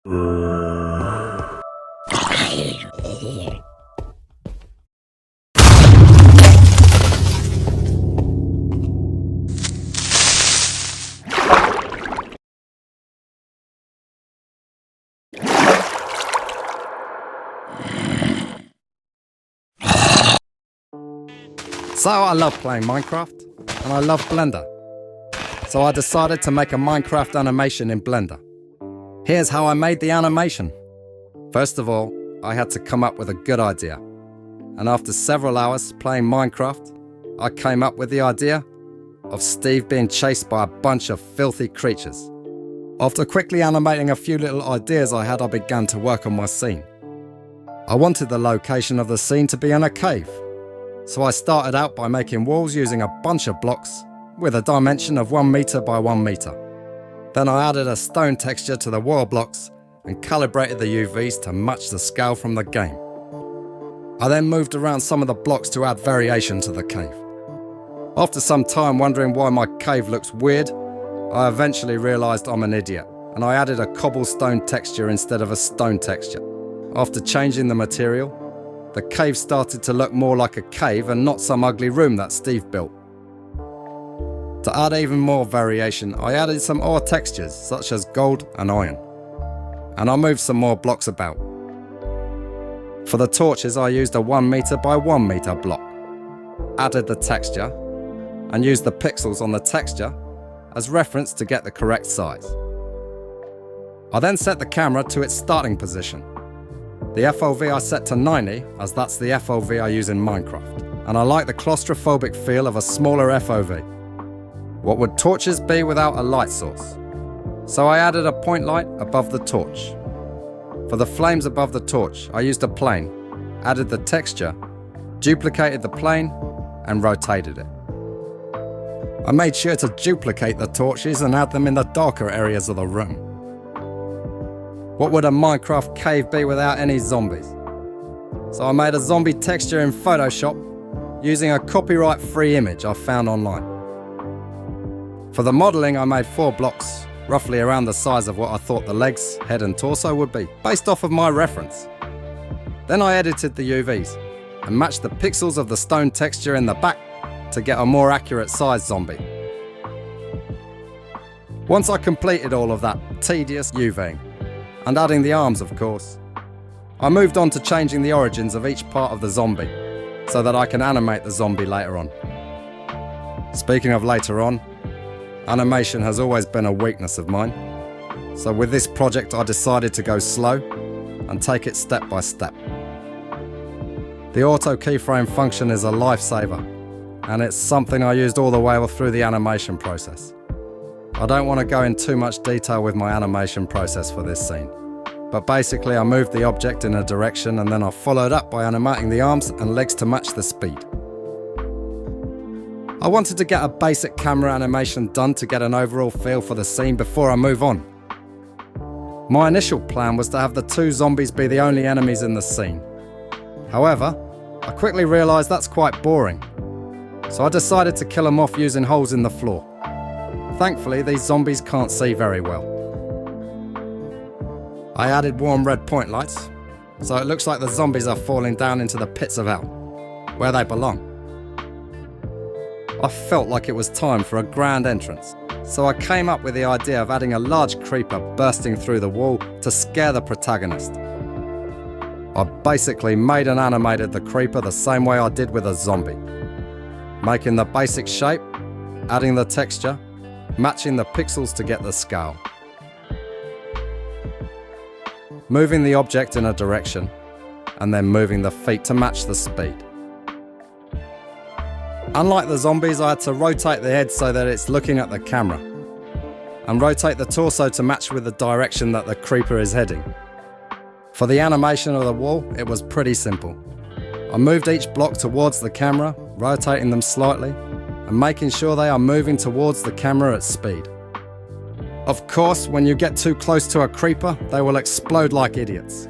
So I love playing Minecraft, and I love Blender. So I decided to make a Minecraft animation in Blender. Here's how I made the animation. First of all, I had to come up with a good idea. And after several hours playing Minecraft, I came up with the idea of Steve being chased by a bunch of filthy creatures. After quickly animating a few little ideas I had, I began to work on my scene. I wanted the location of the scene to be in a cave. So I started out by making walls using a bunch of blocks with a dimension of 1 meter by 1 meter. Then I added a stone texture to the wall blocks and calibrated the UVs to match the scale from the game. I then moved around some of the blocks to add variation to the cave. After some time wondering why my cave looks weird, I eventually realised I'm an idiot and I added a cobblestone texture instead of a stone texture. After changing the material, the cave started to look more like a cave and not some ugly room that Steve built. To add even more variation, I added some ore textures such as gold and iron. And I moved some more blocks about. For the torches, I used a 1 meter by 1 meter block, added the texture, and used the pixels on the texture as reference to get the correct size. I then set the camera to its starting position. The FOV I set to 90, as that's the FOV I use in Minecraft, and I like the claustrophobic feel of a smaller FOV. What would torches be without a light source? So I added a point light above the torch. For the flames above the torch, I used a plane, added the texture, duplicated the plane, and rotated it. I made sure to duplicate the torches and add them in the darker areas of the room. What would a Minecraft cave be without any zombies? So I made a zombie texture in Photoshop using a copyright-free image I found online. For the modelling, I made 4 blocks, roughly around the size of what I thought the legs, head and torso would be, based off of my reference. Then I edited the UVs and matched the pixels of the stone texture in the back to get a more accurate size zombie. Once I completed all of that tedious UVing, and adding the arms of course, I moved on to changing the origins of each part of the zombie so that I can animate the zombie later on. Speaking of later on, animation has always been a weakness of mine, so with this project I decided to go slow and take it step by step. The auto keyframe function is a lifesaver, and it's something I used all the way through the animation process. I don't want to go in too much detail with my animation process for this scene, but basically I moved the object in a direction and then I followed up by animating the arms and legs to match the speed. I wanted to get a basic camera animation done to get an overall feel for the scene before I move on. My initial plan was to have the 2 zombies be the only enemies in the scene. However, I quickly realised that's quite boring, so I decided to kill them off using holes in the floor. Thankfully, these zombies can't see very well. I added warm red point lights, so it looks like the zombies are falling down into the pits of hell, where they belong. I felt like it was time for a grand entrance, so I came up with the idea of adding a large creeper bursting through the wall to scare the protagonist. I basically made and animated the creeper the same way I did with a zombie, making the basic shape, adding the texture, matching the pixels to get the scale. Moving the object in a direction, and then moving the feet to match the speed. Unlike the zombies, I had to rotate the head so that it's looking at the camera, and rotate the torso to match with the direction that the creeper is heading. For the animation of the wall, it was pretty simple. I moved each block towards the camera, rotating them slightly, and making sure they are moving towards the camera at speed. Of course, when you get too close to a creeper, they will explode like idiots.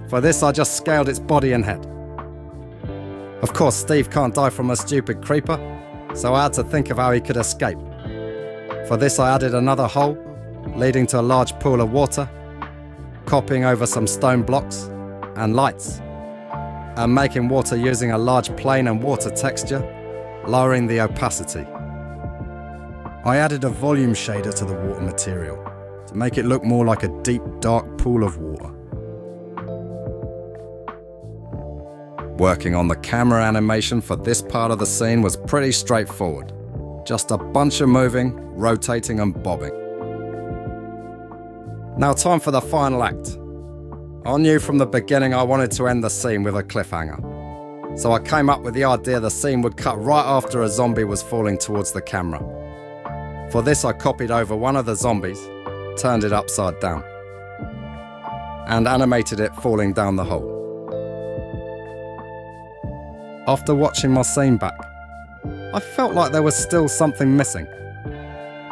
For this, I just scaled its body and head. Of course, Steve can't die from a stupid creeper, so I had to think of how he could escape. For this, I added another hole, leading to a large pool of water, copying over some stone blocks and lights, and making water using a large plane and water texture, lowering the opacity. I added a volume shader to the water material to make it look more like a deep, dark pool of water. Working on the camera animation for this part of the scene was pretty straightforward. Just a bunch of moving, rotating and bobbing. Now time for the final act. I knew from the beginning I wanted to end the scene with a cliffhanger. So I came up with the idea the scene would cut right after a zombie was falling towards the camera. For this I copied over one of the zombies, turned it upside down, and animated it falling down the hole. After watching my scene back, I felt like there was still something missing.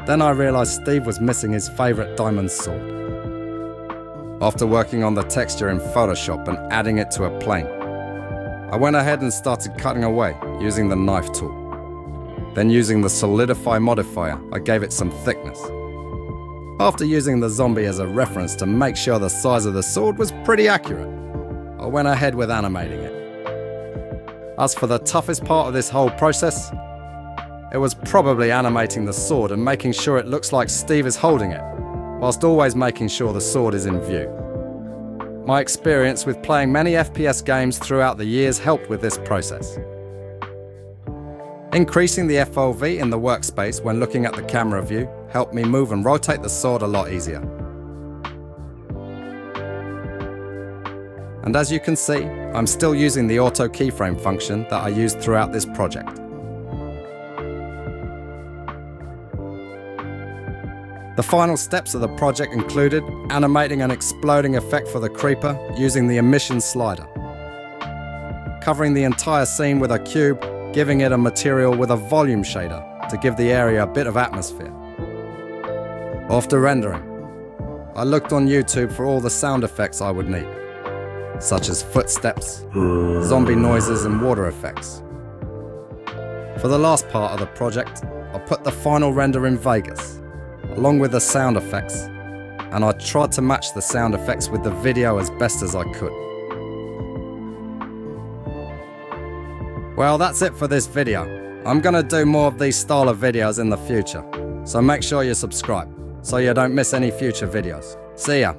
Then I realised Steve was missing his favourite diamond sword. After working on the texture in Photoshop and adding it to a plane, I went ahead and started cutting away using the knife tool. Then using the solidify modifier, I gave it some thickness. After using the zombie as a reference to make sure the size of the sword was pretty accurate, I went ahead with animating it. As for the toughest part of this whole process, it was probably animating the sword and making sure it looks like Steve is holding it, whilst always making sure the sword is in view. My experience with playing many FPS games throughout the years helped with this process. Increasing the FOV in the workspace when looking at the camera view helped me move and rotate the sword a lot easier. And as you can see, I'm still using the auto keyframe function that I used throughout this project. The final steps of the project included animating an exploding effect for the creeper using the emission slider, covering the entire scene with a cube, giving it a material with a volume shader to give the area a bit of atmosphere. After rendering, I looked on YouTube for all the sound effects I would need, such as footsteps, zombie noises and water effects. For the last part of the project, I put the final render in Vegas, along with the sound effects, and I tried to match the sound effects with the video as best as I could. Well, that's it for this video. I'm gonna do more of these style of videos in the future, so make sure you subscribe so you don't miss any future videos. See ya!